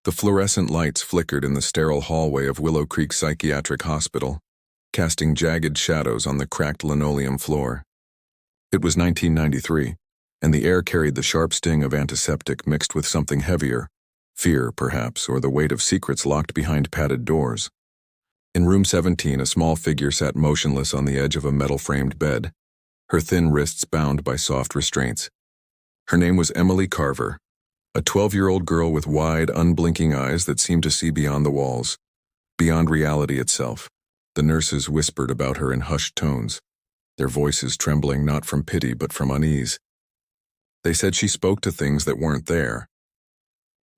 The fluorescent lights flickered in the sterile hallway of Willow Creek Psychiatric Hospital, casting jagged shadows on the cracked linoleum floor. It was 1993, and the air carried the sharp sting of antiseptic mixed with something heavier, fear, perhaps, or the weight of secrets locked behind padded doors. In room 17, a small figure sat motionless on the edge of a metal-framed bed, her thin wrists bound by soft restraints. Her name was Emily Carver, a 12-year-old girl with wide, unblinking eyes that seemed to see beyond the walls, beyond reality itself. The nurses whispered about her in hushed tones, their voices trembling not from pity but from unease. They said she spoke to things that weren't there.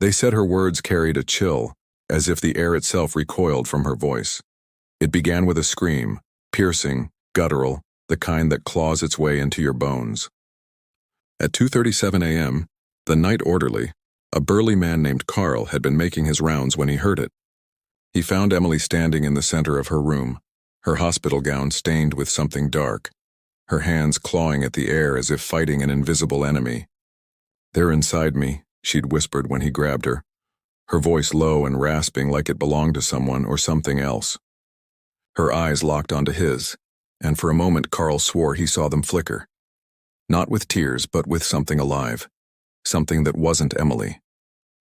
They said her words carried a chill, as if the air itself recoiled from her voice. It began with a scream, piercing, guttural, the kind that claws its way into your bones. At 2:37 a.m., the night orderly, a burly man named Carl, had been making his rounds when he heard it. He found Emily standing in the center of her room, her hospital gown stained with something dark, her hands clawing at the air as if fighting an invisible enemy. "They're inside me," she'd whispered when he grabbed her, her voice low and rasping like it belonged to someone or something else. Her eyes locked onto his, and for a moment Carl swore he saw them flicker. Not with tears, but with something alive. Something that wasn't Emily.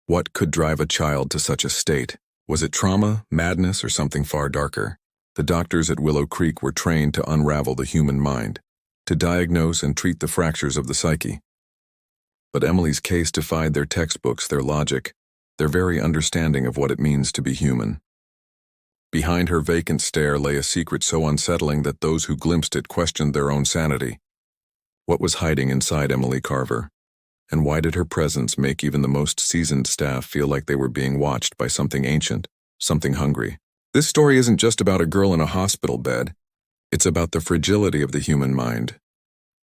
What could drive a child to such a state? Was it trauma, madness, or something far darker? The doctors at Willow Creek were trained to unravel the human mind, to diagnose and treat the fractures of the psyche. But Emily's case defied their textbooks, their logic, their very understanding of what it means to be human. Behind her vacant stare lay a secret so unsettling that those who glimpsed it questioned their own sanity. What was hiding inside Emily Carver? And why did her presence make even the most seasoned staff feel like they were being watched by something ancient, something hungry? This story isn't just about a girl in a hospital bed. It's about the fragility of the human mind,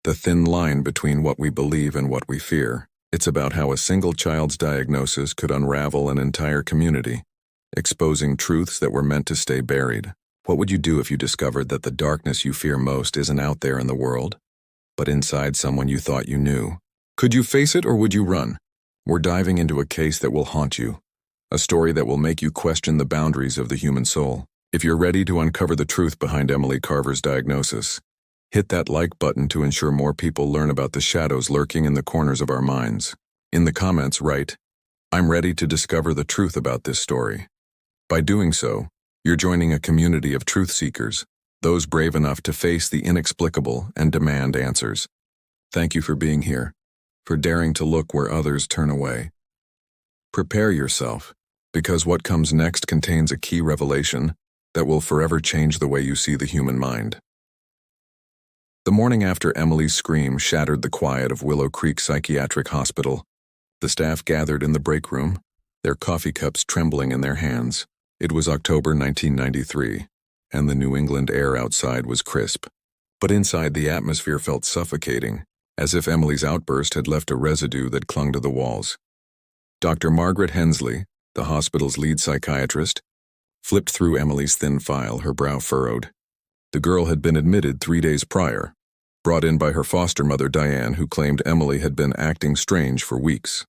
the thin line between what we believe and what we fear. It's about how a single child's diagnosis could unravel an entire community, exposing truths that were meant to stay buried. What would you do if you discovered that the darkness you fear most isn't out there in the world, but inside someone you thought you knew? Could you face it or would you run? We're diving into a case that will haunt you, a story that will make you question the boundaries of the human soul. If you're ready to uncover the truth behind Emily Carver's diagnosis, hit that like button to ensure more people learn about the shadows lurking in the corners of our minds. In the comments, write, "I'm ready to discover the truth about this story." By doing so, you're joining a community of truth seekers, those brave enough to face the inexplicable and demand answers. Thank you for being here, for daring to look where others turn away. Prepare yourself, because what comes next contains a key revelation that will forever change the way you see the human mind. The morning after Emily's scream shattered the quiet of Willow Creek Psychiatric Hospital, the staff gathered in the break room, their coffee cups trembling in their hands. It was October 1993, and the New England air outside was crisp. But inside, the atmosphere felt suffocating, as if Emily's outburst had left a residue that clung to the walls. Dr. Margaret Hensley, the hospital's lead psychiatrist, flipped through Emily's thin file, her brow furrowed. The girl had been admitted 3 days prior, brought in by her foster mother Diane, who claimed Emily had been acting strange for weeks.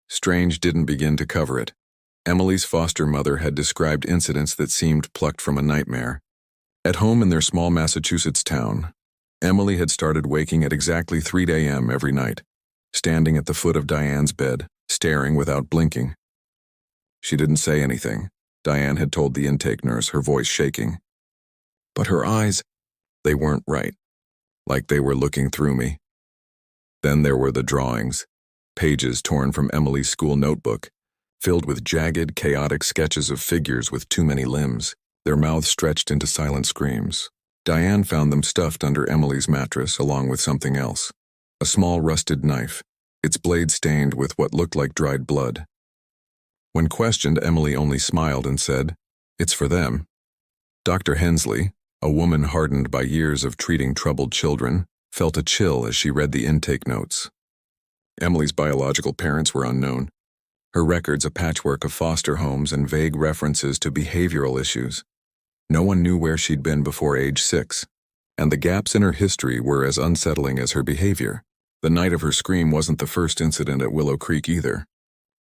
Strange didn't begin to cover it. Emily's foster mother had described incidents that seemed plucked from a nightmare. At home in their small Massachusetts town, Emily had started waking at exactly 3 a.m. every night, standing at the foot of Diane's bed, staring without blinking. She didn't say anything, Diane had told the intake nurse, her voice shaking. But her eyes, they weren't right, like they were looking through me. Then there were the drawings, pages torn from Emily's school notebook, filled with jagged, chaotic sketches of figures with too many limbs, their mouths stretched into silent screams. Diane found them stuffed under Emily's mattress along with something else, a small rusted knife, its blade stained with what looked like dried blood. When questioned, Emily only smiled and said, "It's for them." Dr. Hensley, a woman hardened by years of treating troubled children, felt a chill as she read the intake notes. Emily's biological parents were unknown, her records a patchwork of foster homes and vague references to behavioral issues. No one knew where she'd been before age 6, and the gaps in her history were as unsettling as her behavior. The night of her scream wasn't the first incident at Willow Creek either.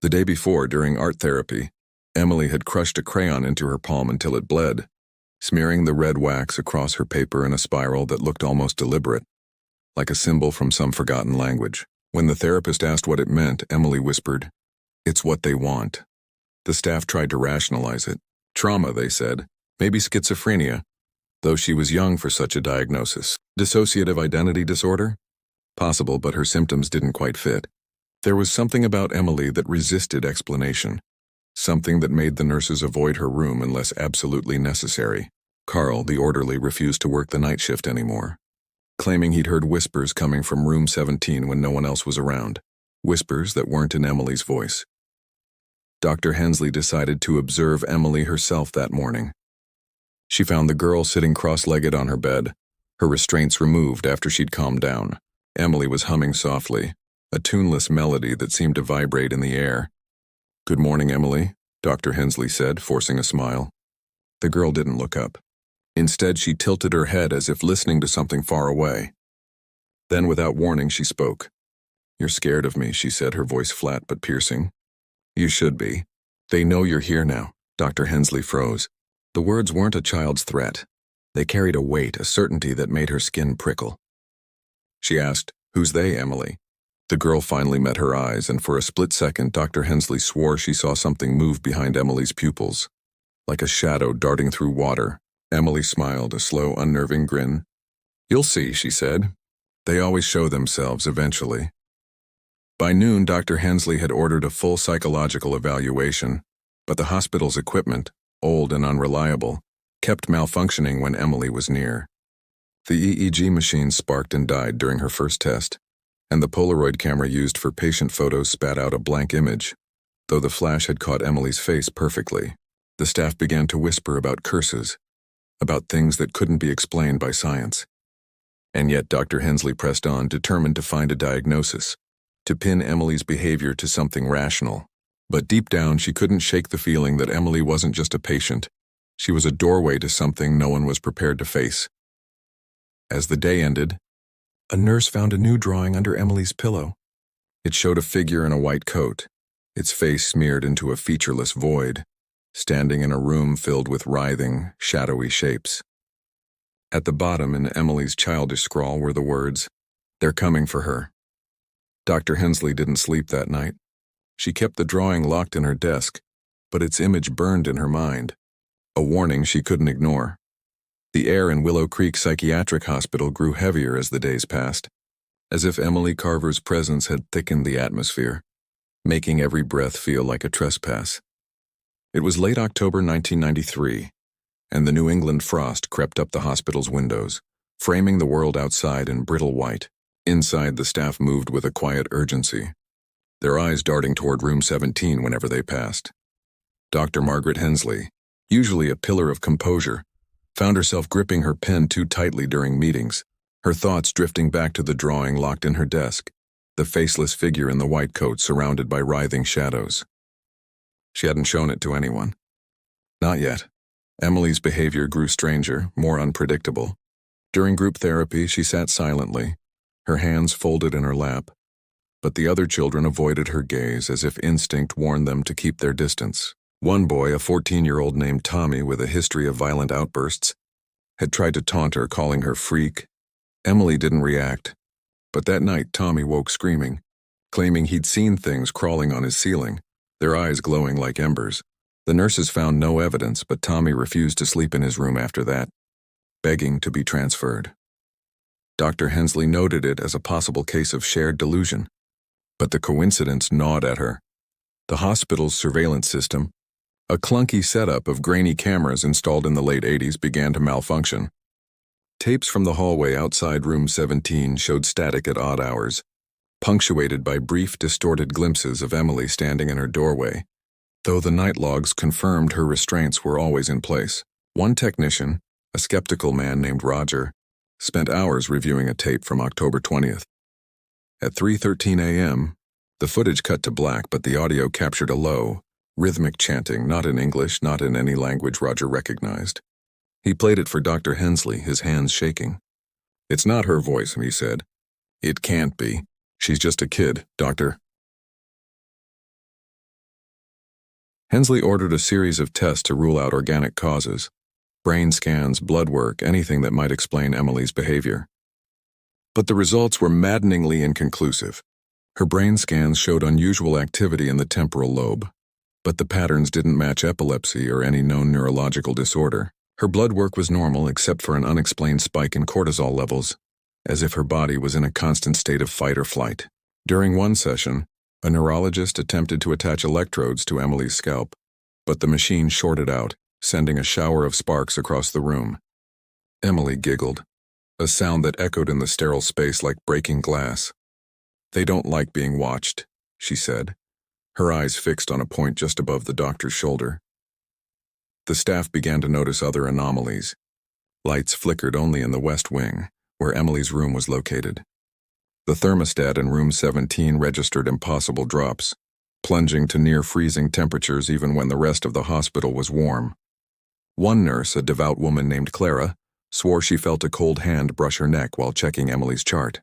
The day before, during art therapy, Emily had crushed a crayon into her palm until it bled, smearing the red wax across her paper in a spiral that looked almost deliberate, like a symbol from some forgotten language. When the therapist asked what it meant, Emily whispered, "It's what they want." The staff tried to rationalize it. Trauma, they said. Maybe schizophrenia, though she was young for such a diagnosis. Dissociative identity disorder? Possible, but her symptoms didn't quite fit. There was something about Emily that resisted explanation, something that made the nurses avoid her room unless absolutely necessary. Carl, the orderly, refused to work the night shift anymore, claiming he'd heard whispers coming from room 17 when no one else was around, whispers that weren't in Emily's voice. Dr. Hensley decided to observe Emily herself that morning. She found the girl sitting cross-legged on her bed, her restraints removed after she'd calmed down. Emily was humming softly, a tuneless melody that seemed to vibrate in the air. "Good morning, Emily," Dr. Hensley said, forcing a smile. The girl didn't look up. Instead, she tilted her head as if listening to something far away. Then, without warning, she spoke. "You're scared of me," she said, her voice flat but piercing. "You should be. They know you're here now." Dr. Hensley froze. The words weren't a child's threat. They carried a weight, a certainty that made her skin prickle. She asked, "Who's they, Emily?" The girl finally met her eyes, and for a split second, Dr. Hensley swore she saw something move behind Emily's pupils, like a shadow darting through water. Emily smiled, a slow, unnerving grin. "You'll see," she said. "They always show themselves eventually." By noon, Dr. Hensley had ordered a full psychological evaluation, but the hospital's equipment, old and unreliable, kept malfunctioning when Emily was near. The EEG machine sparked and died during her first test, and the Polaroid camera used for patient photos spat out a blank image, though the flash had caught Emily's face perfectly. The staff began to whisper about curses, about things that couldn't be explained by science. And yet Dr. Hensley pressed on, determined to find a diagnosis, to pin Emily's behavior to something rational. But deep down, she couldn't shake the feeling that Emily wasn't just a patient. She was a doorway to something no one was prepared to face. As the day ended, a nurse found a new drawing under Emily's pillow. It showed a figure in a white coat, its face smeared into a featureless void, standing in a room filled with writhing, shadowy shapes. At the bottom, in Emily's childish scrawl, were the words, "They're coming for her." Dr. Hensley didn't sleep that night. She kept the drawing locked in her desk, but its image burned in her mind, a warning she couldn't ignore. The air in Willow Creek Psychiatric Hospital grew heavier as the days passed, as if Emily Carver's presence had thickened the atmosphere, making every breath feel like a trespass. It was late October 1993, and the New England frost crept up the hospital's windows, framing the world outside in brittle white. Inside, the staff moved with a quiet urgency, their eyes darting toward room 17 whenever they passed. Dr. Margaret Hensley, usually a pillar of composure, found herself gripping her pen too tightly during meetings, her thoughts drifting back to the drawing locked in her desk, the faceless figure in the white coat surrounded by writhing shadows. She hadn't shown it to anyone. Not yet. Emily's behavior grew stranger, more unpredictable. During group therapy, she sat silently, her hands folded in her lap, but the other children avoided her gaze as if instinct warned them to keep their distance. One boy, a 14-year-old named Tommy with a history of violent outbursts, had tried to taunt her, calling her freak. Emily didn't react, but that night Tommy woke screaming, claiming he'd seen things crawling on his ceiling, their eyes glowing like embers. The nurses found no evidence, but Tommy refused to sleep in his room after that, begging to be transferred. Dr. Hensley noted it as a possible case of shared delusion, but the coincidence gnawed at her. The hospital's surveillance system, a clunky setup of grainy cameras installed in the late 80s, began to malfunction. Tapes from the hallway outside room 17 showed static at odd hours, punctuated by brief, distorted glimpses of Emily standing in her doorway, though the night logs confirmed her restraints were always in place. One technician, a skeptical man named Roger, spent hours reviewing a tape from October 20th. At 3:13 a.m., the footage cut to black, but the audio captured a low, rhythmic chanting, not in English, not in any language Roger recognized. He played it for Dr. Hensley, his hands shaking. "It's not her voice," he said. "It can't be. She's just a kid, doctor." Hensley ordered a series of tests to rule out organic causes. Brain scans, blood work, anything that might explain Emily's behavior. But the results were maddeningly inconclusive. Her brain scans showed unusual activity in the temporal lobe, but the patterns didn't match epilepsy or any known neurological disorder. Her blood work was normal except for an unexplained spike in cortisol levels, as if her body was in a constant state of fight or flight. During one session, a neurologist attempted to attach electrodes to Emily's scalp, but the machine shorted out, sending a shower of sparks across the room. Emily giggled, a sound that echoed in the sterile space like breaking glass. "They don't like being watched," she said, her eyes fixed on a point just above the doctor's shoulder. The staff began to notice other anomalies. Lights flickered only in the west wing, where Emily's room was located. The thermostat in room 17 registered impossible drops, plunging to near-freezing temperatures even when the rest of the hospital was warm. One nurse, a devout woman named Clara, swore she felt a cold hand brush her neck while checking Emily's chart.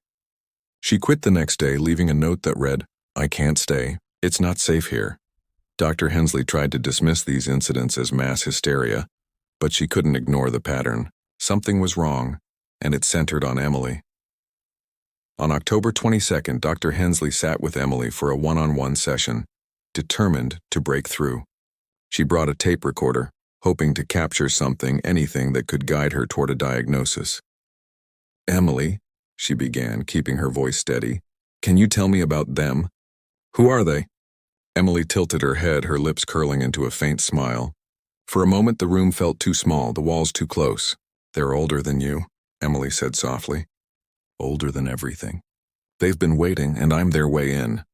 She quit the next day, leaving a note that read, "I can't stay. It's not safe here." Dr. Hensley tried to dismiss these incidents as mass hysteria, but she couldn't ignore the pattern. Something was wrong, and it centered on Emily. On October 22nd, Dr. Hensley sat with Emily for a one-on-one session, determined to break through. She brought a tape recorder, hoping to capture anything that could guide her toward a diagnosis. "Emily," she began, keeping her voice steady, "can you tell me about them? Who are they?" Emily tilted her head, her lips curling into a faint smile. For a moment the room felt too small, the walls too close. "They're older than you," Emily said softly. "Older than everything. They've been waiting, and I'm their way in."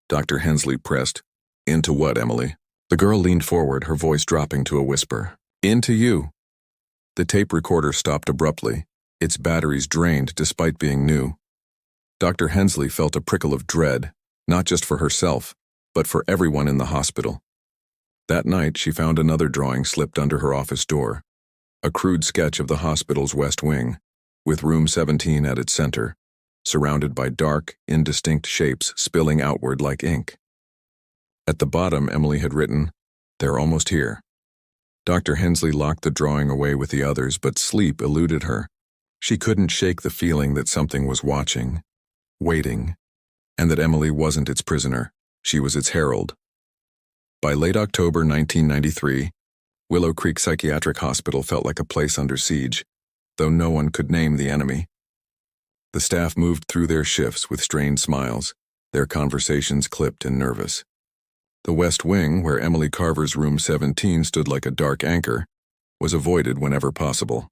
Dr. Hensley pressed. "Into what, Emily?" The girl leaned forward, her voice dropping to a whisper. "Into you." The tape recorder stopped abruptly, its batteries drained despite being new. Dr. Hensley felt a prickle of dread, not just for herself, but for everyone in the hospital. That night, she found another drawing slipped under her office door, a crude sketch of the hospital's west wing, with room 17 at its center, surrounded by dark, indistinct shapes spilling outward like ink. At the bottom, Emily had written, "They're almost here." Dr. Hensley locked the drawing away with the others, but sleep eluded her. She couldn't shake the feeling that something was watching, waiting, and that Emily wasn't its prisoner. She was its herald. By late October 1993, Willow Creek Psychiatric Hospital felt like a place under siege, though no one could name the enemy. The staff moved through their shifts with strained smiles, their conversations clipped and nervous. The West Wing, where Emily Carver's room 17 stood like a dark anchor, was avoided whenever possible.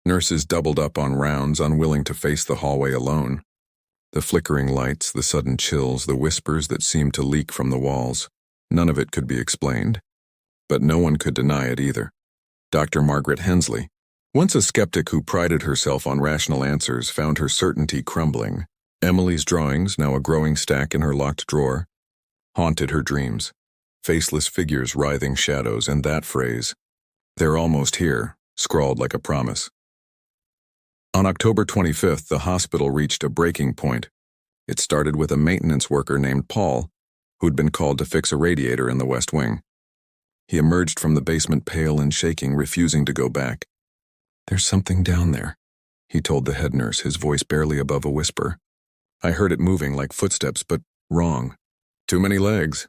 Nurses doubled up on rounds, unwilling to face the hallway alone. The flickering lights, the sudden chills, the whispers that seemed to leak from the walls. None of it could be explained. But no one could deny it either. Dr. Margaret Hensley, once a skeptic who prided herself on rational answers, found her certainty crumbling. Emily's drawings, now a growing stack in her locked drawer, haunted her dreams. Faceless figures writhing shadows, and that phrase, "They're almost here," scrawled like a promise. On October 25th, the hospital reached a breaking point. It started with a maintenance worker named Paul, who'd been called to fix a radiator in the West Wing. He emerged from the basement pale and shaking, refusing to go back. "There's something down there," he told the head nurse, his voice barely above a whisper. "I heard it moving like footsteps, but wrong. Too many legs."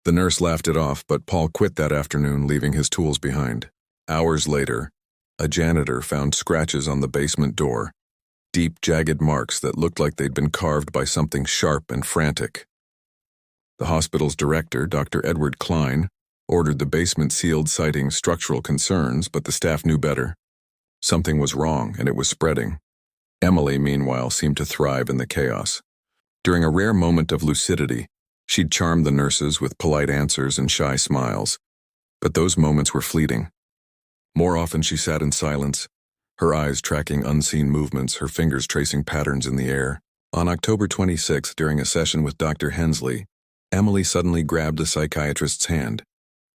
The nurse laughed it off, but Paul quit that afternoon, leaving his tools behind. Hours later, a janitor found scratches on the basement door, deep, jagged marks that looked like they'd been carved by something sharp and frantic. The hospital's director, Dr. Edward Klein, ordered the basement sealed, citing structural concerns, but the staff knew better. Something was wrong, and it was spreading. Emily, meanwhile, seemed to thrive in the chaos. During a rare moment of lucidity, she'd charmed the nurses with polite answers and shy smiles, but those moments were fleeting. More often she sat in silence, her eyes tracking unseen movements, her fingers tracing patterns in the air. On October 26th, during a session with Dr. Hensley, Emily suddenly grabbed the psychiatrist's hand,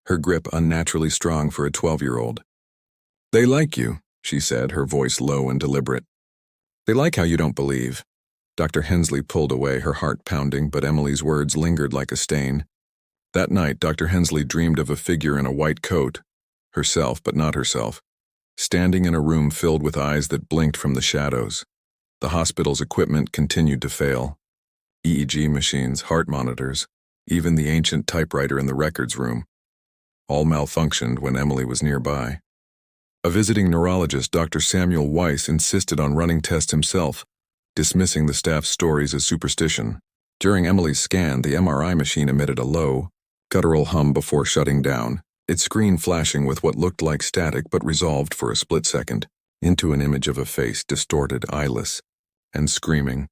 her grip unnaturally strong for a 12-year-old. "They like you," she said, her voice low and deliberate. "They like how you don't believe." Dr. Hensley pulled away, her heart pounding, but Emily's words lingered like a stain. That night, Dr. Hensley dreamed of a figure in a white coat, herself but not herself, standing in a room filled with eyes that blinked from the shadows. The hospital's equipment continued to fail. EEG machines, heart monitors, even the ancient typewriter in the records room. All malfunctioned when Emily was nearby. A visiting neurologist, Dr. Samuel Weiss, insisted on running tests himself, dismissing the staff's stories as superstition. During Emily's scan, the MRI machine emitted a low, guttural hum before shutting down, its screen flashing with what looked like static but resolved for a split second into an image of a face, distorted, eyeless, and screaming.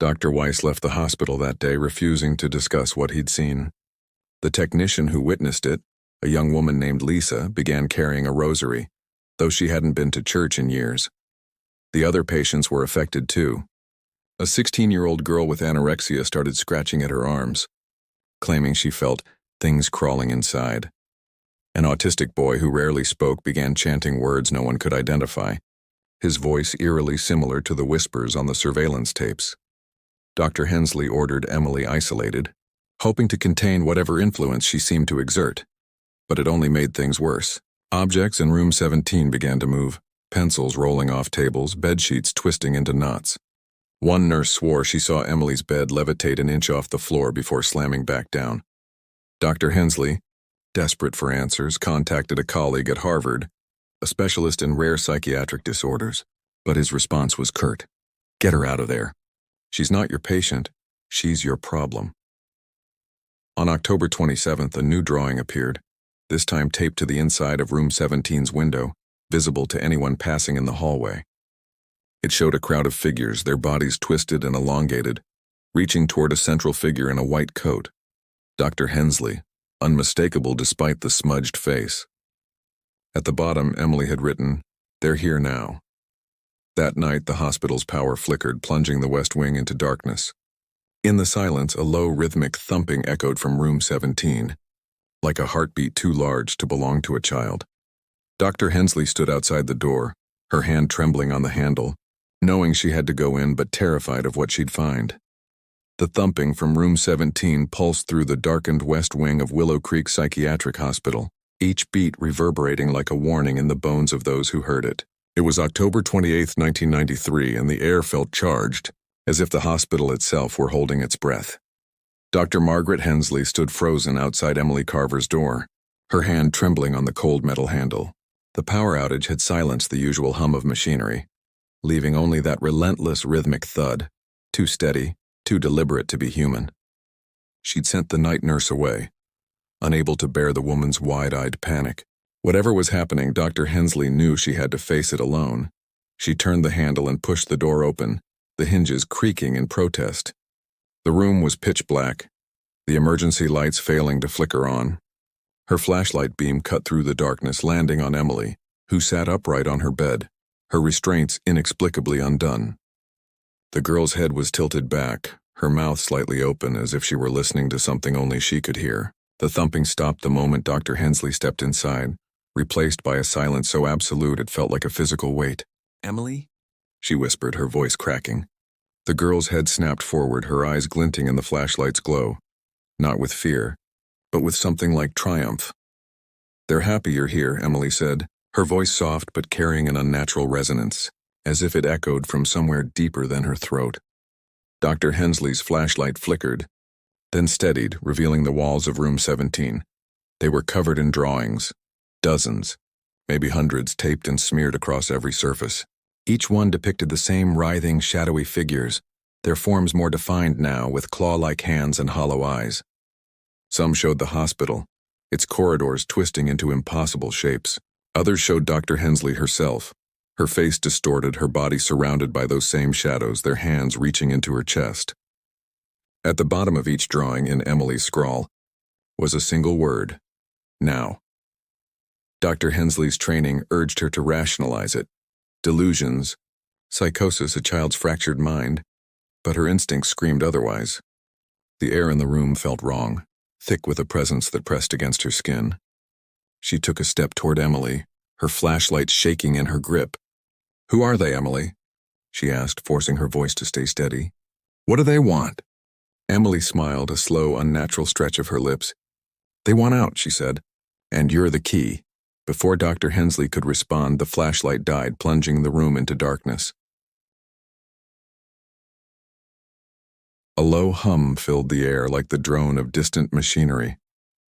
Dr. Weiss left the hospital that day, refusing to discuss what he'd seen. The technician who witnessed it, a young woman named Lisa, began carrying a rosary, though she hadn't been to church in years. The other patients were affected too. A 16-year-old girl with anorexia started scratching at her arms, claiming she felt things crawling inside. An autistic boy who rarely spoke began chanting words no one could identify, his voice eerily similar to the whispers on the surveillance tapes. Dr. Hensley ordered Emily isolated, hoping to contain whatever influence she seemed to exert. But it only made things worse. Objects in room 17 began to move, pencils rolling off tables, bedsheets twisting into knots. One nurse swore she saw Emily's bed levitate an inch off the floor before slamming back down. Dr. Hensley, desperate for answers, contacted a colleague at Harvard, a specialist in rare psychiatric disorders, but his response was curt. "Get her out of there. She's not your patient, she's your problem." On October 27th, a new drawing appeared, this time taped to the inside of room 17's window, visible to anyone passing in the hallway. It showed a crowd of figures, their bodies twisted and elongated, reaching toward a central figure in a white coat. Dr. Hensley, unmistakable despite the smudged face. At the bottom, Emily had written, "They're here now." That night, the hospital's power flickered, plunging the West Wing into darkness. In the silence, a low rhythmic thumping echoed from room 17, like a heartbeat too large to belong to a child. Dr. Hensley stood outside the door, her hand trembling on the handle, knowing she had to go in but terrified of what she'd find. The thumping from room 17 pulsed through the darkened West Wing of Willow Creek Psychiatric Hospital, each beat reverberating like a warning in the bones of those who heard it. It was October 28, 1993, and the air felt charged, as if the hospital itself were holding its breath. Dr. Margaret Hensley stood frozen outside Emily Carver's door, her hand trembling on the cold metal handle. The power outage had silenced the usual hum of machinery, leaving only that relentless rhythmic thud, too steady, too deliberate to be human. She'd sent the night nurse away, unable to bear the woman's wide-eyed panic. Whatever was happening, Dr. Hensley knew she had to face it alone. She turned the handle and pushed the door open, the hinges creaking in protest. The room was pitch black, the emergency lights failing to flicker on. Her flashlight beam cut through the darkness, landing on Emily, who sat upright on her bed, her restraints inexplicably undone. The girl's head was tilted back, her mouth slightly open as if she were listening to something only she could hear. The thumping stopped the moment Dr. Hensley stepped inside, replaced by a silence so absolute it felt like a physical weight. "Emily?" she whispered, her voice cracking. The girl's head snapped forward, her eyes glinting in the flashlight's glow, not with fear, but with something like triumph. "They're happy you're here," Emily said, her voice soft but carrying an unnatural resonance, as if it echoed from somewhere deeper than her throat. Dr. Hensley's flashlight flickered, then steadied, revealing the walls of room 17. They were covered in drawings, dozens, maybe hundreds, taped and smeared across every surface. Each one depicted the same writhing, shadowy figures, their forms more defined now, with claw-like hands and hollow eyes. Some showed the hospital, its corridors twisting into impossible shapes. Others showed Dr. Hensley herself, her face distorted, her body surrounded by those same shadows, their hands reaching into her chest. At the bottom of each drawing, in Emily's scrawl, was a single word: now. Dr. Hensley's training urged her to rationalize it. Delusions, psychosis, a child's fractured mind, but her instincts screamed otherwise. The air in the room felt wrong, thick with a presence that pressed against her skin. She took a step toward Emily, her flashlight shaking in her grip. "Who are they, Emily?" she asked, forcing her voice to stay steady. "What do they want?" Emily smiled, a slow, unnatural stretch of her lips. "They want out," she said. "And you're the key." Before Dr. Hensley could respond, the flashlight died, plunging the room into darkness. A low hum filled the air like the drone of distant machinery,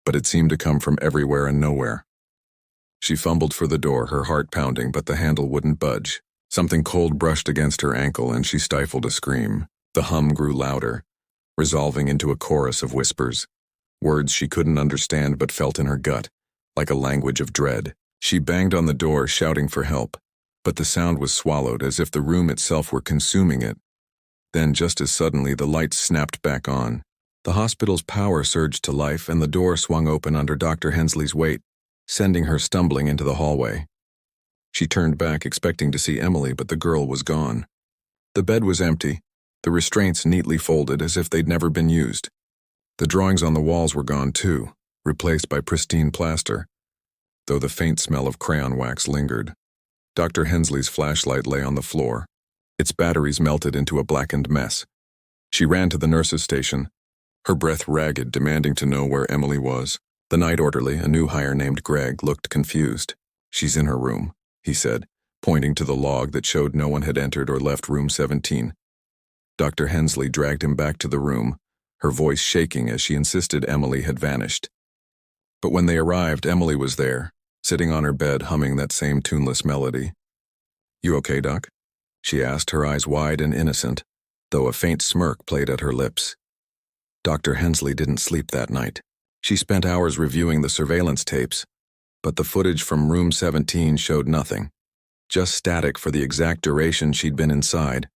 but it seemed to come from everywhere and nowhere. She fumbled for the door, her heart pounding, but the handle wouldn't budge. Something cold brushed against her ankle, and she stifled a scream. The hum grew louder, resolving into a chorus of whispers, words she couldn't understand but felt in her gut, like a language of dread. She banged on the door, shouting for help, but the sound was swallowed as if the room itself were consuming it. Then, just as suddenly, the lights snapped back on. The hospital's power surged to life, and the door swung open under Dr. Hensley's weight, sending her stumbling into the hallway. She turned back, expecting to see Emily, but the girl was gone. The bed was empty, the restraints neatly folded as if they'd never been used. The drawings on the walls were gone too, replaced by pristine plaster, though the faint smell of crayon wax lingered. Dr. Hensley's flashlight lay on the floor, its batteries melted into a blackened mess. She ran to the nurse's station, her breath ragged, demanding to know where Emily was. The night orderly, a new hire named Greg, looked confused. "She's in her room," he said, pointing to the log that showed no one had entered or left room 17. Dr. Hensley dragged him back to the room, her voice shaking as she insisted Emily had vanished. But when they arrived, Emily was there, sitting on her bed humming that same tuneless melody. "You okay, Doc?" she asked, her eyes wide and innocent, though a faint smirk played at her lips. Dr. Hensley didn't sleep that night. She spent hours reviewing the surveillance tapes, but the footage from room 17 showed nothing, just static for the exact duration she'd been inside.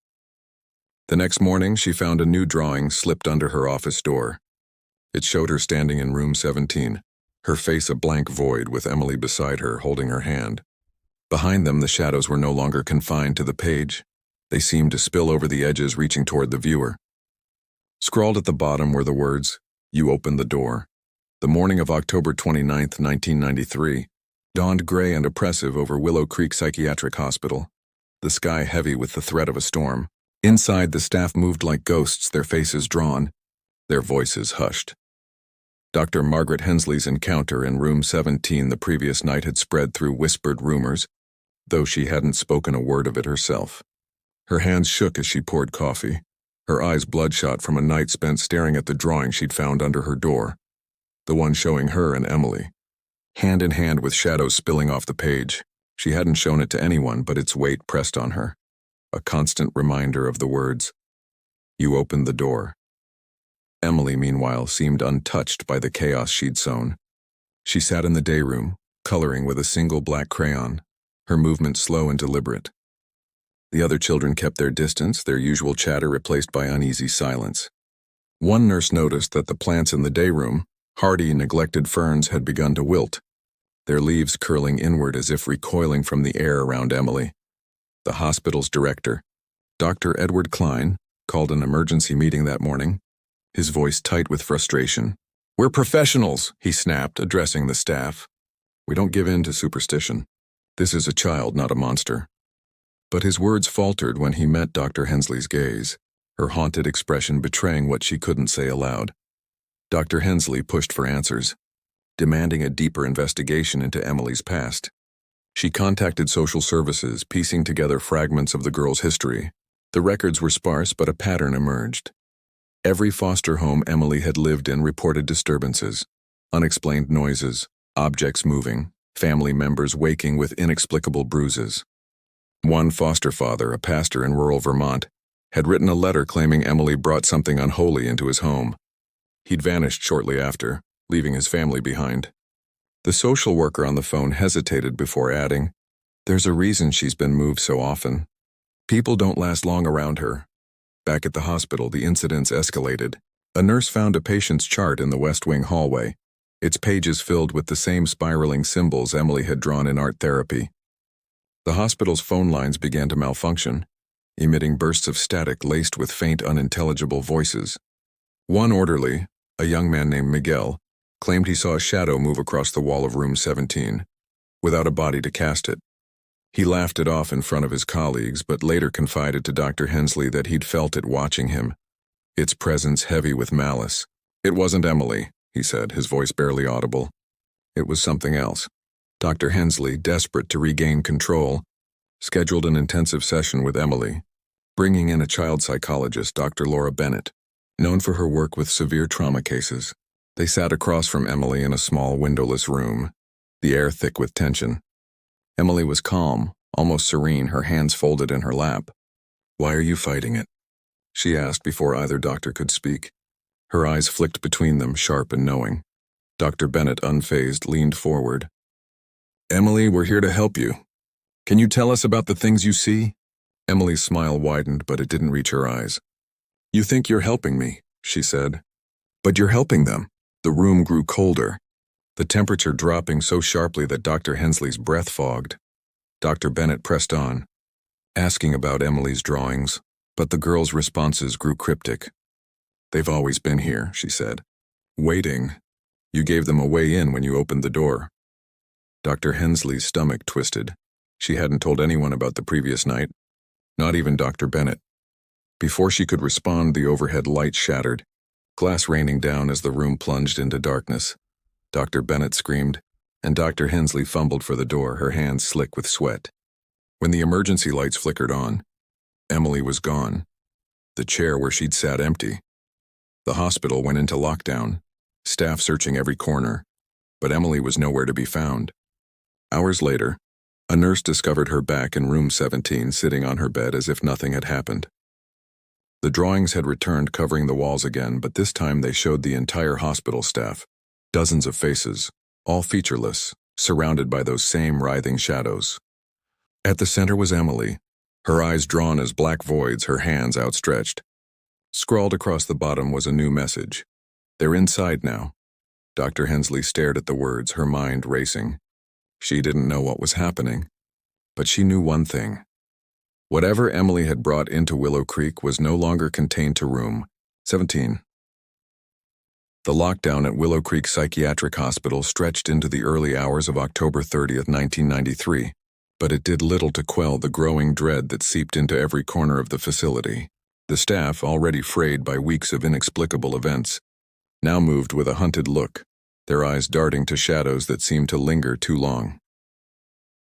The next morning, she found a new drawing slipped under her office door. It showed her standing in room 17, her face a blank void with Emily beside her, holding her hand. Behind them, the shadows were no longer confined to the page. They seemed to spill over the edges, reaching toward the viewer. Scrawled at the bottom were the words, "You opened the door." The morning of October 29, 1993, dawned gray and oppressive over Willow Creek Psychiatric Hospital, the sky heavy with the threat of a storm. Inside, the staff moved like ghosts, their faces drawn, their voices hushed. Dr. Margaret Hensley's encounter in room 17 the previous night had spread through whispered rumors, though she hadn't spoken a word of it herself. Her hands shook as she poured coffee, her eyes bloodshot from a night spent staring at the drawing she'd found under her door, the one showing her and Emily, hand in hand with shadows spilling off the page. She hadn't shown it to anyone, but its weight pressed on her, a constant reminder of the words, "You opened the door." Emily, meanwhile, seemed untouched by the chaos she'd sown. She sat in the day room, coloring with a single black crayon, her movements slow and deliberate. The other children kept their distance, their usual chatter replaced by uneasy silence. One nurse noticed that the plants in the day room, hardy, neglected ferns, had begun to wilt, their leaves curling inward as if recoiling from the air around Emily. The hospital's director, Dr. Edward Klein, called an emergency meeting that morning, his voice tight with frustration. "We're professionals," he snapped, addressing the staff. "We don't give in to superstition. This is a child, not a monster." But his words faltered when he met Dr. Hensley's gaze, her haunted expression betraying what she couldn't say aloud. Dr. Hensley pushed for answers, demanding a deeper investigation into Emily's past. She contacted social services, piecing together fragments of the girl's history. The records were sparse, but a pattern emerged. Every foster home Emily had lived in reported disturbances, unexplained noises, objects moving, family members waking with inexplicable bruises. One foster father, a pastor in rural Vermont, had written a letter claiming Emily brought something unholy into his home. He'd vanished shortly after, leaving his family behind. The social worker on the phone hesitated before adding, "There's a reason she's been moved so often. People don't last long around her." Back at the hospital, the incidents escalated. A nurse found a patient's chart in the West Wing hallway, its pages filled with the same spiraling symbols Emily had drawn in art therapy. The hospital's phone lines began to malfunction, emitting bursts of static laced with faint, unintelligible voices. One orderly, a young man named Miguel, claimed he saw a shadow move across the wall of room 17, without a body to cast it. He laughed it off in front of his colleagues, but later confided to Dr. Hensley that he'd felt it watching him, its presence heavy with malice. "It wasn't Emily," he said, his voice barely audible. "It was something else." Dr. Hensley, desperate to regain control, scheduled an intensive session with Emily, bringing in a child psychologist, Dr. Laura Bennett, known for her work with severe trauma cases. They sat across from Emily in a small windowless room, the air thick with tension. Emily was calm, almost serene, her hands folded in her lap. "Why are you fighting it?" she asked before either doctor could speak. Her eyes flicked between them, sharp and knowing. Dr. Bennett, unfazed, leaned forward. "Emily, we're here to help you. Can you tell us about the things you see?" Emily's smile widened, but it didn't reach her eyes. "You think you're helping me," she said. "But you're helping them." The room grew colder, the temperature dropping so sharply that Dr. Hensley's breath fogged. Dr. Bennett pressed on, asking about Emily's drawings, but the girl's responses grew cryptic. "They've always been here," she said. "Waiting. You gave them a way in when you opened the door." Dr. Hensley's stomach twisted. She hadn't told anyone about the previous night, not even Dr. Bennett. Before she could respond, the overhead light shattered, glass raining down as the room plunged into darkness. Dr. Bennett screamed, and Dr. Hensley fumbled for the door, her hands slick with sweat. When the emergency lights flickered on, Emily was gone. The chair where she'd sat empty. The hospital went into lockdown, staff searching every corner, but Emily was nowhere to be found. Hours later, a nurse discovered her back in room 17, sitting on her bed as if nothing had happened. The drawings had returned, covering the walls again, but this time they showed the entire hospital staff, dozens of faces, all featureless, surrounded by those same writhing shadows. At the center was Emily, her eyes drawn as black voids, her hands outstretched. Scrawled across the bottom was a new message. "They're inside now." Dr. Hensley stared at the words, her mind racing. She didn't know what was happening, but she knew one thing. Whatever Emily had brought into Willow Creek was no longer contained to room 17. The lockdown at Willow Creek Psychiatric Hospital stretched into the early hours of October 30th, 1993, but it did little to quell the growing dread that seeped into every corner of the facility. The staff, already frayed by weeks of inexplicable events, now moved with a hunted look, their eyes darting to shadows that seemed to linger too long.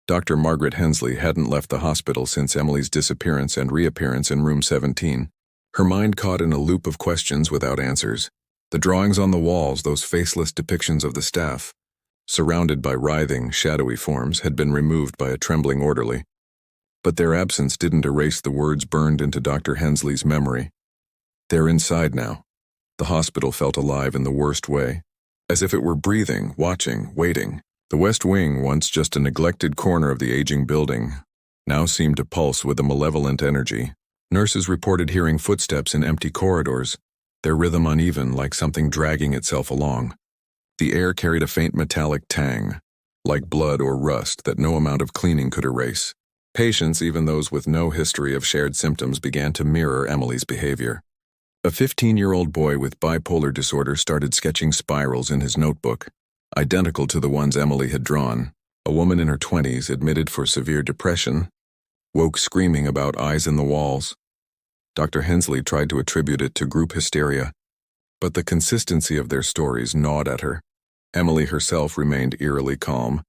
Dr. Margaret Hensley hadn't left the hospital since Emily's disappearance and reappearance in room 17. Her mind caught in a loop of questions without answers. The drawings on the walls, those faceless depictions of the staff, surrounded by writhing, shadowy forms, had been removed by a trembling orderly. But their absence didn't erase the words burned into Dr. Hensley's memory. "They're inside now." The hospital felt alive in the worst way, as if it were breathing, watching, waiting. The West Wing, once just a neglected corner of the aging building, now seemed to pulse with a malevolent energy. Nurses reported hearing footsteps in empty corridors, their rhythm uneven, like something dragging itself along. The air carried a faint metallic tang, like blood or rust that no amount of cleaning could erase. Patients, even those with no history of shared symptoms, began to mirror Emily's behavior. A 15-year-old boy with bipolar disorder started sketching spirals in his notebook, identical to the ones Emily had drawn. A woman in her 20s, admitted for severe depression, woke screaming about eyes in the walls. Dr. Hensley tried to attribute it to group hysteria, but the consistency of their stories gnawed at her. Emily herself remained eerily calm,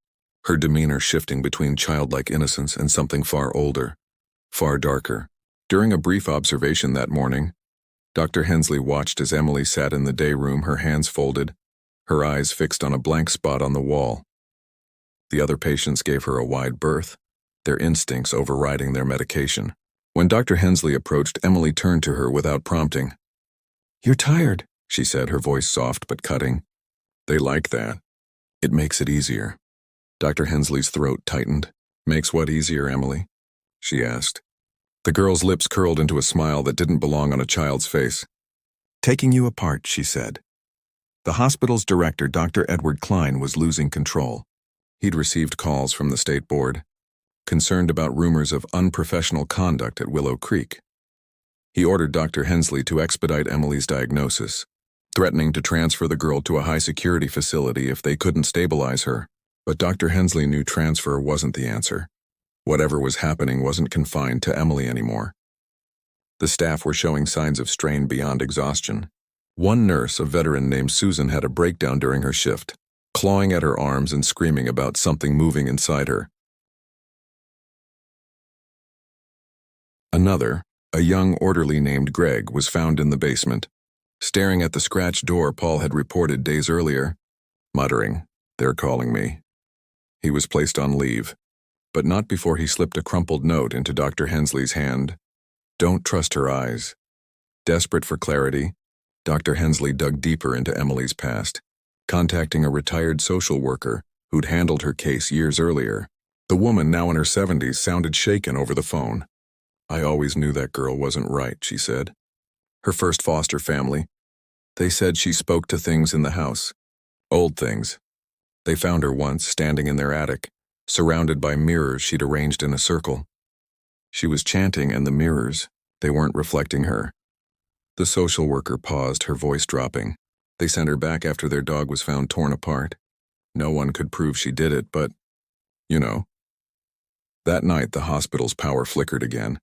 her demeanor shifting between childlike innocence and something far older, far darker. During a brief observation that morning, Dr. Hensley watched as Emily sat in the day room, her hands folded, her eyes fixed on a blank spot on the wall. The other patients gave her a wide berth, their instincts overriding their medication. When Dr. Hensley approached, Emily turned to her without prompting. "You're tired," she said, her voice soft but cutting. "They like that. It makes it easier." Dr. Hensley's throat tightened. "Makes what easier, Emily?" she asked. The girl's lips curled into a smile that didn't belong on a child's face. "Taking you apart," she said. The hospital's director, Dr. Edward Klein, was losing control. He'd received calls from the state board, concerned about rumors of unprofessional conduct at Willow Creek. He ordered Dr. Hensley to expedite Emily's diagnosis, threatening to transfer the girl to a high-security facility if they couldn't stabilize her. But Dr. Hensley knew transfer wasn't the answer. Whatever was happening wasn't confined to Emily anymore. The staff were showing signs of strain beyond exhaustion. One nurse, a veteran named Susan, had a breakdown during her shift, clawing at her arms and screaming about something moving inside her. Another, a young orderly named Greg, was found in the basement, staring at the scratched door Paul had reported days earlier, muttering, "They're calling me." He was placed on leave, but not before he slipped a crumpled note into Dr. Hensley's hand. Don't trust her eyes. Desperate for clarity, Dr. Hensley dug deeper into Emily's past, contacting a retired social worker who'd handled her case years earlier. The woman, now in her 70s, sounded shaken over the phone. "I always knew that girl wasn't right," she said. "Her first foster family. They said she spoke to things in the house. Old things. They found her once, standing in their attic, surrounded by mirrors she'd arranged in a circle. She was chanting, and the mirrors, they weren't reflecting her." The social worker paused, her voice dropping. "They sent her back after their dog was found torn apart. No one could prove she did it, but, you know." That night, the hospital's power flickered again,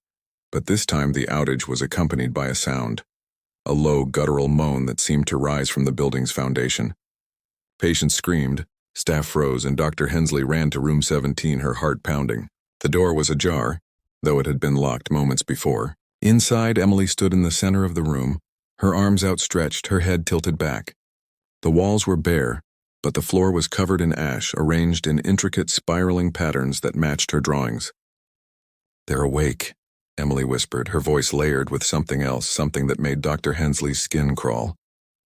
but this time the outage was accompanied by a sound, a low guttural moan that seemed to rise from the building's foundation. Patients screamed, staff froze, and Dr. Hensley ran to room 17, her heart pounding. The door was ajar, though it had been locked moments before. Inside, Emily stood in the center of the room, her arms outstretched, her head tilted back. The walls were bare, but the floor was covered in ash, arranged in intricate spiraling patterns that matched her drawings. "They're awake," Emily whispered, her voice layered with something else, something that made Dr. Hensley's skin crawl.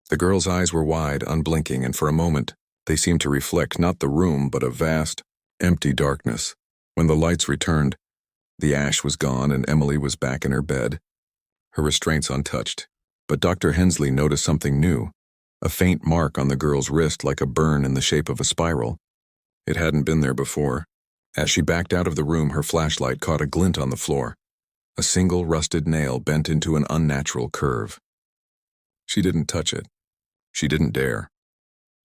The girl's eyes were wide, unblinking, and for a moment, they seemed to reflect not the room, but a vast, empty darkness. When the lights returned, the ash was gone and Emily was back in her bed, her restraints untouched. But Dr. Hensley noticed something new, a faint mark on the girl's wrist like a burn in the shape of a spiral. It hadn't been there before. As she backed out of the room, her flashlight caught a glint on the floor, a single rusted nail bent into an unnatural curve. She didn't touch it. She didn't dare.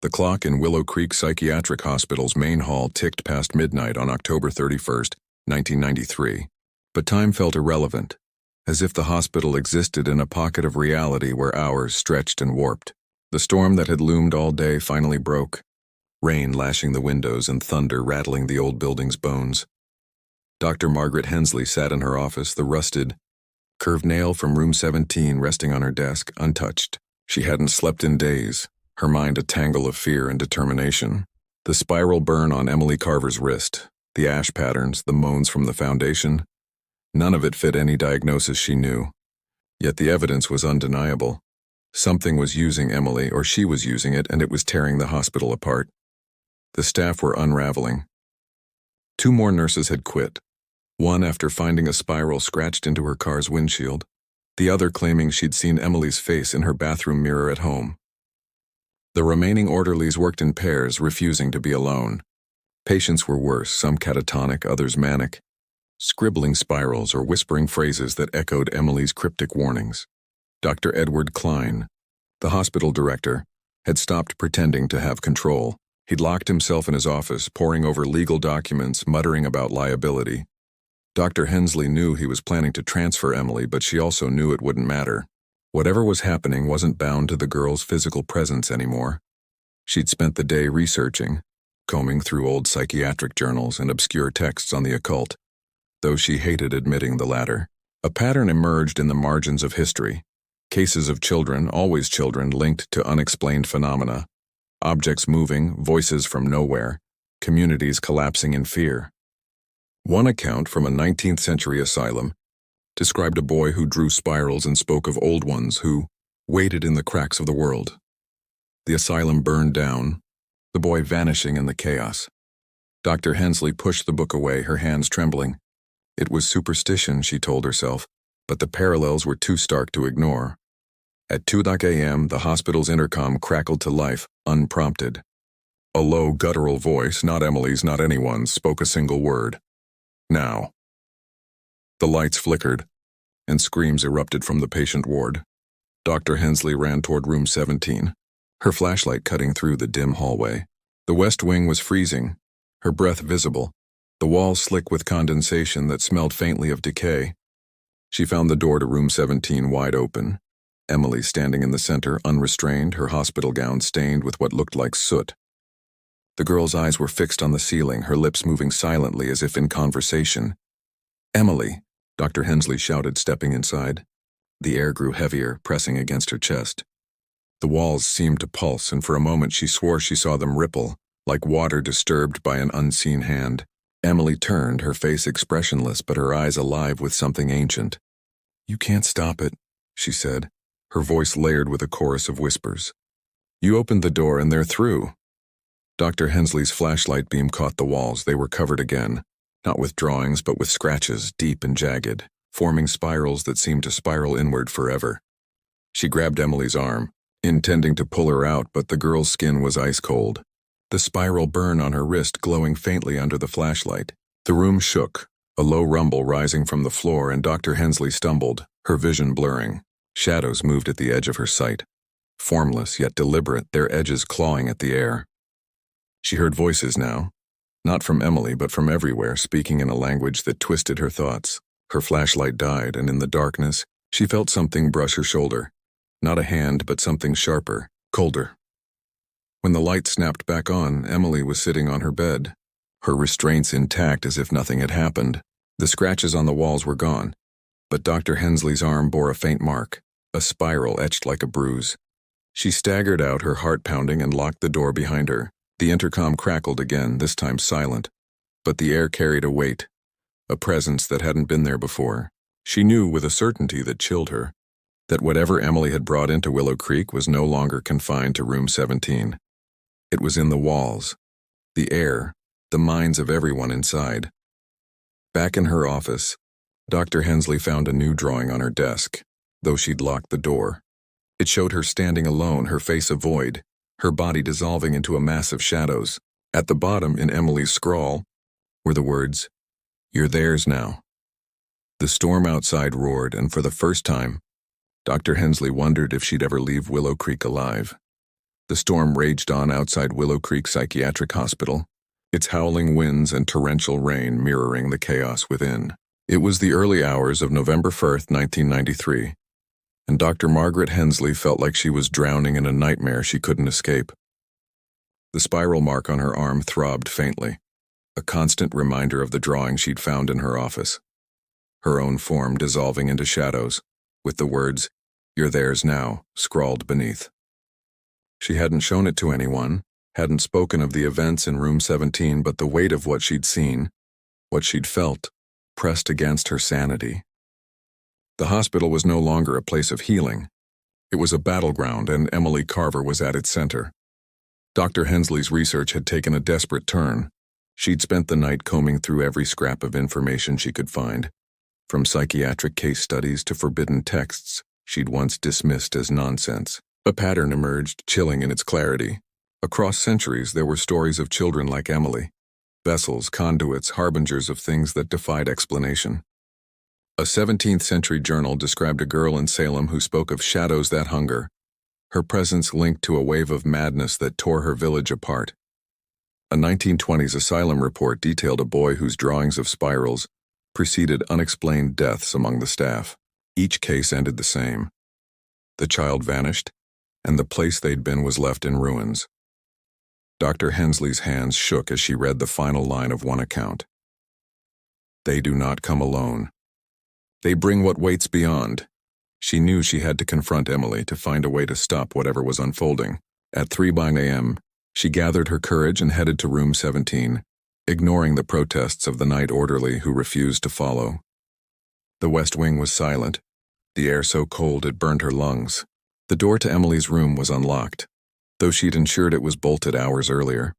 The clock in Willow Creek Psychiatric Hospital's main hall ticked past midnight on October 31st, 1993, but time felt irrelevant, as if the hospital existed in a pocket of reality where hours stretched and warped. The storm that had loomed all day finally broke, rain lashing the windows and thunder rattling the old building's bones. Dr. Margaret Hensley sat in her office, the rusted, curved nail from room 17 resting on her desk, untouched. She hadn't slept in days, her mind a tangle of fear and determination. The spiral burn on Emily Carver's wrist, the ash patterns, the moans from the foundation, none of it fit any diagnosis she knew. Yet the evidence was undeniable. Something was using Emily, or she was using it, and it was tearing the hospital apart. The staff were unraveling. 2 more nurses had quit, one after finding a spiral scratched into her car's windshield, the other claiming she'd seen Emily's face in her bathroom mirror at home. The remaining orderlies worked in pairs, refusing to be alone. Patients were worse, some catatonic, others manic, scribbling spirals or whispering phrases that echoed Emily's cryptic warnings. Dr. Edward Klein, the hospital director, had stopped pretending to have control. He'd locked himself in his office, poring over legal documents, muttering about liability. Dr. Hensley knew he was planning to transfer Emily, but she also knew it wouldn't matter. Whatever was happening wasn't bound to the girl's physical presence anymore. She'd spent the day researching, combing through old psychiatric journals and obscure texts on the occult, though she hated admitting the latter. A pattern emerged in the margins of history. Cases of children, always children, linked to unexplained phenomena. Objects moving, voices from nowhere, communities collapsing in fear. One account from a 19th century asylum described a boy who drew spirals and spoke of old ones who waited in the cracks of the world. The asylum burned down, the boy vanishing in the chaos. Dr. Hensley pushed the book away, her hands trembling. It was superstition, she told herself, but the parallels were too stark to ignore. At 2 a.m., the hospital's intercom crackled to life, unprompted. A low, guttural voice, not Emily's, not anyone's, spoke a single word. Now. The lights flickered, and screams erupted from the patient ward. Dr. Hensley ran toward room 17, her flashlight cutting through the dim hallway. The west wing was freezing, her breath visible, the walls slick with condensation that smelled faintly of decay. She found the door to room 17 wide open. Emily standing in the center, unrestrained, her hospital gown stained with what looked like soot. The girl's eyes were fixed on the ceiling, her lips moving silently as if in conversation. "Emily," Dr. Hensley shouted, stepping inside. The air grew heavier, pressing against her chest. The walls seemed to pulse, and for a moment she swore she saw them ripple, like water disturbed by an unseen hand. Emily turned, her face expressionless but her eyes alive with something ancient. "You can't stop it," she said, her voice layered with a chorus of whispers. "You opened the door and they're through." Dr. Hensley's flashlight beam caught the walls. They were covered again, not with drawings but with scratches, deep and jagged, forming spirals that seemed to spiral inward forever. She grabbed Emily's arm, intending to pull her out, but the girl's skin was ice cold, the spiral burn on her wrist glowing faintly under the flashlight. The room shook, a low rumble rising from the floor, and Dr. Hensley stumbled, her vision blurring. Shadows moved at the edge of her sight, formless yet deliberate, their edges clawing at the air. She heard voices now, not from Emily but from everywhere, speaking in a language that twisted her thoughts. Her flashlight died, and in the darkness, she felt something brush her shoulder. Not a hand, but something sharper, colder. When the light snapped back on, Emily was sitting on her bed, her restraints intact as if nothing had happened. The scratches on the walls were gone, but Dr. Hensley's arm bore a faint mark, a spiral etched like a bruise. She staggered out, her heart pounding, and locked the door behind her. The intercom crackled again, this time silent, but the air carried a weight, a presence that hadn't been there before. She knew with a certainty that chilled her, that whatever Emily had brought into Willow Creek was no longer confined to room 17. It was in the walls, the air, the minds of everyone inside. Back in her office, Dr. Hensley found a new drawing on her desk, though she'd locked the door. It showed her standing alone, her face a void, her body dissolving into a mass of shadows. At the bottom, in Emily's scrawl, were the words, "You're theirs now." The storm outside roared, and for the first time, Dr. Hensley wondered if she'd ever leave Willow Creek alive. The storm raged on outside Willow Creek Psychiatric Hospital, its howling winds and torrential rain mirroring the chaos within. It was the early hours of November 1st, 1993, and Dr. Margaret Hensley felt like she was drowning in a nightmare she couldn't escape. The spiral mark on her arm throbbed faintly, a constant reminder of the drawing she'd found in her office. Her own form dissolving into shadows, with the words, "You're theirs now," scrawled beneath. She hadn't shown it to anyone, hadn't spoken of the events in room 17, but the weight of what she'd seen, what she'd felt, pressed against her sanity. The hospital was no longer a place of healing. It was a battleground, and Emily Carver was at its center. Dr. Hensley's research had taken a desperate turn. She'd spent the night combing through every scrap of information she could find, from psychiatric case studies to forbidden texts she'd once dismissed as nonsense. A pattern emerged, chilling in its clarity. Across centuries, there were stories of children like Emily, vessels, conduits, harbingers of things that defied explanation. A 17th century journal described a girl in Salem who spoke of shadows that hunger, her presence linked to a wave of madness that tore her village apart. A 1920s asylum report detailed a boy whose drawings of spirals preceded unexplained deaths among the staff. Each case ended the same. The child vanished, and the place they'd been was left in ruins. Dr. Hensley's hands shook as she read the final line of one account. "They do not come alone. They bring what waits beyond." She knew she had to confront Emily to find a way to stop whatever was unfolding. At 3 a.m., she gathered her courage and headed to room 17, ignoring the protests of the night orderly who refused to follow. The West Wing was silent, the air so cold it burned her lungs. The door to Emily's room was unlocked, though she'd ensured it was bolted hours earlier.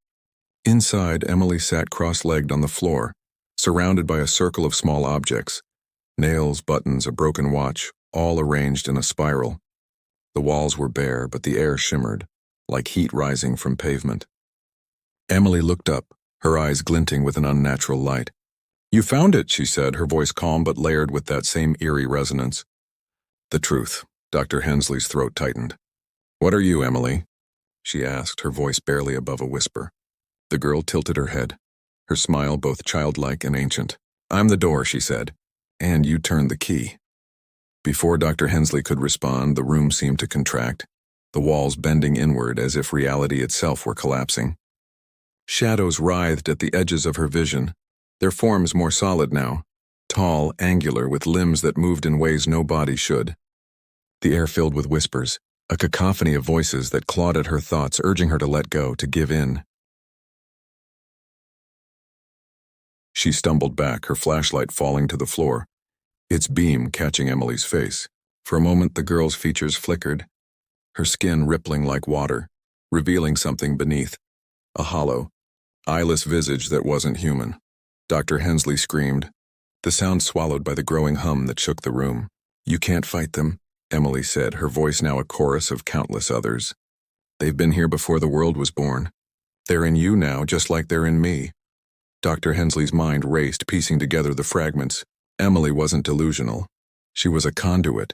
Inside, Emily sat cross-legged on the floor, surrounded by a circle of small objects, nails, buttons, a broken watch, all arranged in a spiral. The walls were bare, but the air shimmered, like heat rising from pavement. Emily looked up, her eyes glinting with an unnatural light. "You found it," she said, her voice calm but layered with that same eerie resonance. "The truth." Dr. Hensley's throat tightened. "What are you, Emily?" she asked, her voice barely above a whisper. The girl tilted her head, her smile both childlike and ancient. "I'm the door," she said, "and you turned the key." Before Dr. Hensley could respond, the room seemed to contract, the walls bending inward as if reality itself were collapsing. Shadows writhed at the edges of her vision, their forms more solid now, tall, angular, with limbs that moved in ways no body should. The air filled with whispers, a cacophony of voices that clawed at her thoughts, urging her to let go, to give in. She stumbled back, her flashlight falling to the floor, its beam catching Emily's face. For a moment, the girl's features flickered, her skin rippling like water, revealing something beneath, a hollow, eyeless visage that wasn't human. Dr. Hensley screamed, the sound swallowed by the growing hum that shook the room. "You can't fight them," Emily said, her voice now a chorus of countless others. "They've been here before the world was born. They're in you now, just like they're in me." Dr. Hensley's mind raced, piecing together the fragments. Emily wasn't delusional. She was a conduit,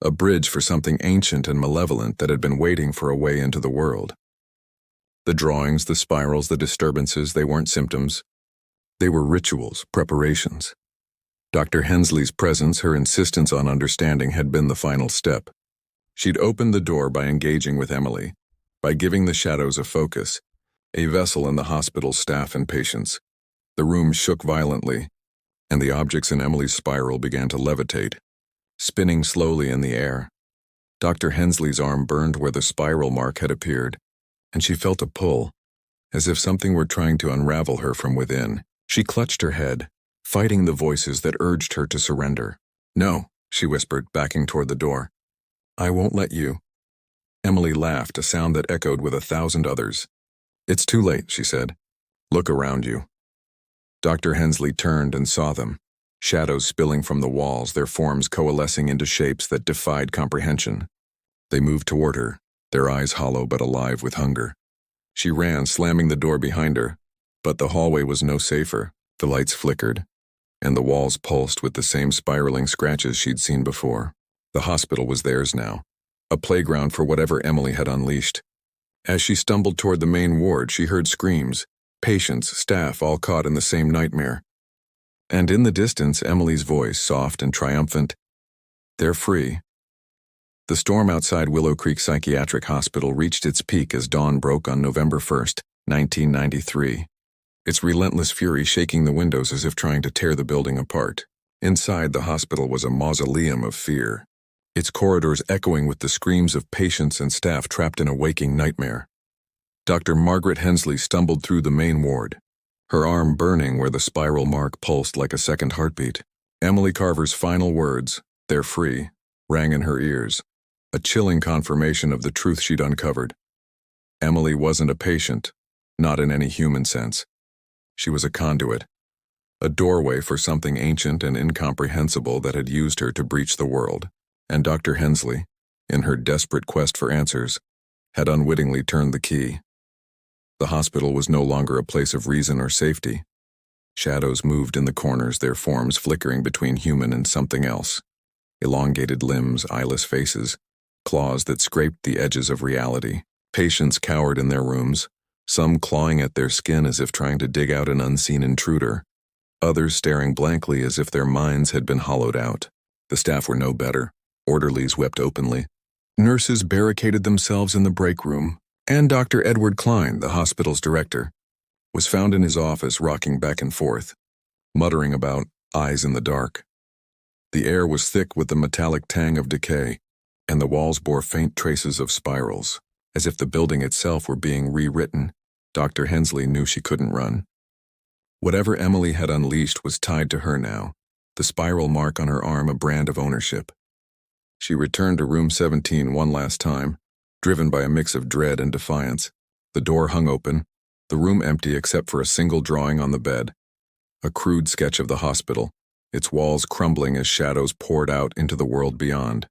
a bridge for something ancient and malevolent that had been waiting for a way into the world. The drawings, the spirals, the disturbances, they weren't symptoms. They were rituals, preparations. Dr. Hensley's presence, her insistence on understanding, had been the final step. She'd opened the door by engaging with Emily, by giving the shadows a focus, a vessel in the hospital's staff and patients. The room shook violently, and the objects in Emily's spiral began to levitate, spinning slowly in the air. Dr. Hensley's arm burned where the spiral mark had appeared, and she felt a pull, as if something were trying to unravel her from within. She clutched her head, fighting the voices that urged her to surrender. "No," she whispered, backing toward the door. "I won't let you." Emily laughed, a sound that echoed with 1,000 others. "It's too late," she said. "Look around you." Dr. Hensley turned and saw them, shadows spilling from the walls, their forms coalescing into shapes that defied comprehension. They moved toward her, their eyes hollow but alive with hunger. She ran, slamming the door behind her, but the hallway was no safer. The lights flickered, and the walls pulsed with the same spiraling scratches she'd seen before. The hospital was theirs now, a playground for whatever Emily had unleashed. As she stumbled toward the main ward, she heard screams, patients, staff, all caught in the same nightmare. And in the distance, Emily's voice, soft and triumphant, "They're free." The storm outside Willow Creek Psychiatric Hospital reached its peak as dawn broke on November 1st, 1993. Its relentless fury shaking the windows as if trying to tear the building apart. Inside, the hospital was a mausoleum of fear, its corridors echoing with the screams of patients and staff trapped in a waking nightmare. Dr. Margaret Hensley stumbled through the main ward, her arm burning where the spiral mark pulsed like a second heartbeat. Emily Carver's final words, "They're free," rang in her ears, a chilling confirmation of the truth she'd uncovered. Emily wasn't a patient, not in any human sense. She was a conduit, a doorway for something ancient and incomprehensible that had used her to breach the world. And Dr. Hensley, in her desperate quest for answers, had unwittingly turned the key. The hospital was no longer a place of reason or safety. Shadows moved in the corners, their forms flickering between human and something else. Elongated limbs, eyeless faces, claws that scraped the edges of reality. Patients cowered in their rooms, some clawing at their skin as if trying to dig out an unseen intruder, others staring blankly as if their minds had been hollowed out. The staff were no better. Orderlies wept openly. Nurses barricaded themselves in the break room, and Dr. Edward Klein, the hospital's director, was found in his office rocking back and forth, muttering about eyes in the dark. The air was thick with the metallic tang of decay, and the walls bore faint traces of spirals. As if the building itself were being rewritten, Dr. Hensley knew she couldn't run. Whatever Emily had unleashed was tied to her now, the spiral mark on her arm a brand of ownership. She returned to room 17 one last time, driven by a mix of dread and defiance. The door hung open, the room empty except for a single drawing on the bed, a crude sketch of the hospital, its walls crumbling as shadows poured out into the world beyond.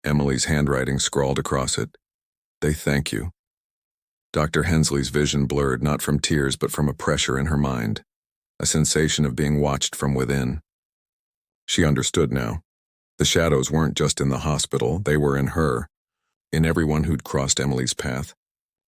Emily's handwriting scrawled across it, "They thank you." Dr. Hensley's vision blurred not from tears but from a pressure in her mind, a sensation of being watched from within. She understood now. The shadows weren't just in the hospital, they were in her, in everyone who'd crossed Emily's path,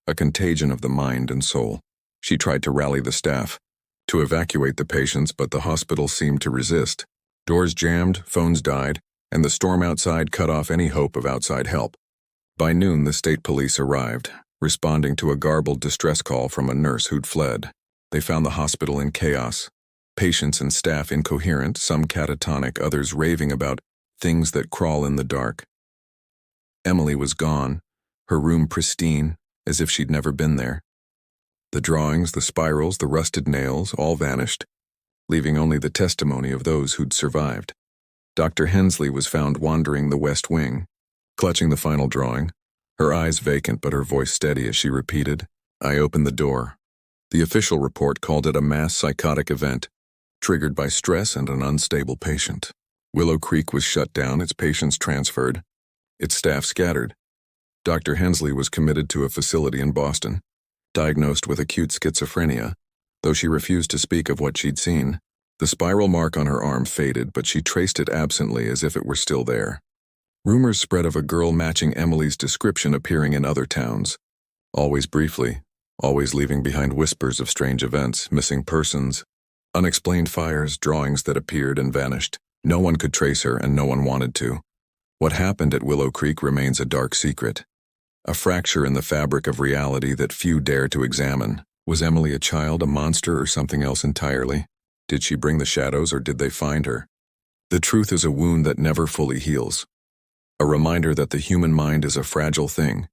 a contagion of the mind and soul. She tried to rally the staff, to evacuate the patients, but the hospital seemed to resist. Doors jammed, phones died, and the storm outside cut off any hope of outside help. By noon, the state police arrived, responding to a garbled distress call from a nurse who'd fled. They found the hospital in chaos. Patients and staff incoherent, some catatonic, others raving about things that crawl in the dark. Emily was gone, her room pristine, as if she'd never been there. The drawings, the spirals, the rusted nails, all vanished, leaving only the testimony of those who'd survived. Dr. Hensley was found wandering the West Wing, clutching the final drawing, her eyes vacant but her voice steady as she repeated, "I opened the door." The official report called it a mass psychotic event, triggered by stress and an unstable patient. Willow Creek was shut down, its patients transferred, its staff scattered. Dr. Hensley was committed to a facility in Boston, diagnosed with acute schizophrenia, though she refused to speak of what she'd seen. The spiral mark on her arm faded, but she traced it absently as if it were still there. Rumors spread of a girl matching Emily's description appearing in other towns, always briefly, always leaving behind whispers of strange events, missing persons, unexplained fires, drawings that appeared and vanished. No one could trace her, and no one wanted to. What happened at Willow Creek remains a dark secret, a fracture in the fabric of reality that few dare to examine. Was Emily a child, a monster, or something else entirely? Did she bring the shadows, or did they find her? The truth is a wound that never fully heals. A reminder that the human mind is a fragile thing,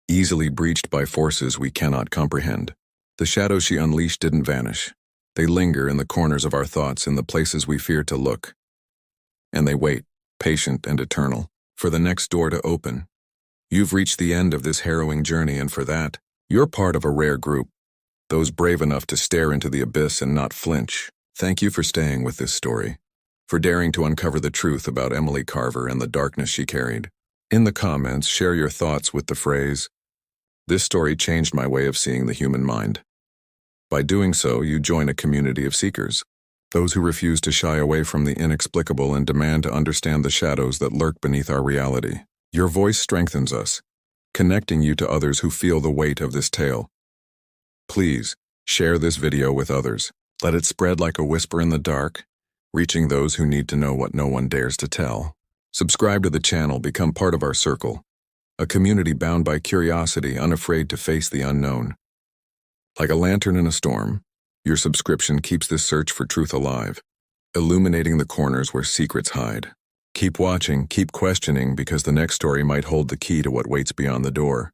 easily breached by forces we cannot comprehend. The shadows she unleashed didn't vanish. They linger in the corners of our thoughts, in the places we fear to look. And they wait, patient and eternal, for the next door to open. You've reached the end of this harrowing journey, and for that, you're part of a rare group, those brave enough to stare into the abyss and not flinch. Thank you for staying with this story, for daring to uncover the truth about Emily Carver and the darkness she carried. In the comments, share your thoughts with the phrase, "This story changed my way of seeing the human mind." By doing so, you join a community of seekers, those who refuse to shy away from the inexplicable and demand to understand the shadows that lurk beneath our reality. Your voice strengthens us, connecting you to others who feel the weight of this tale. Please, share this video with others. Let it spread like a whisper in the dark, reaching those who need to know what no one dares to tell. Subscribe to the channel, become part of our circle, a community bound by curiosity, unafraid to face the unknown. Like a lantern in a storm, your subscription keeps this search for truth alive, illuminating the corners where secrets hide. Keep watching, keep questioning, because the next story might hold the key to what waits beyond the door.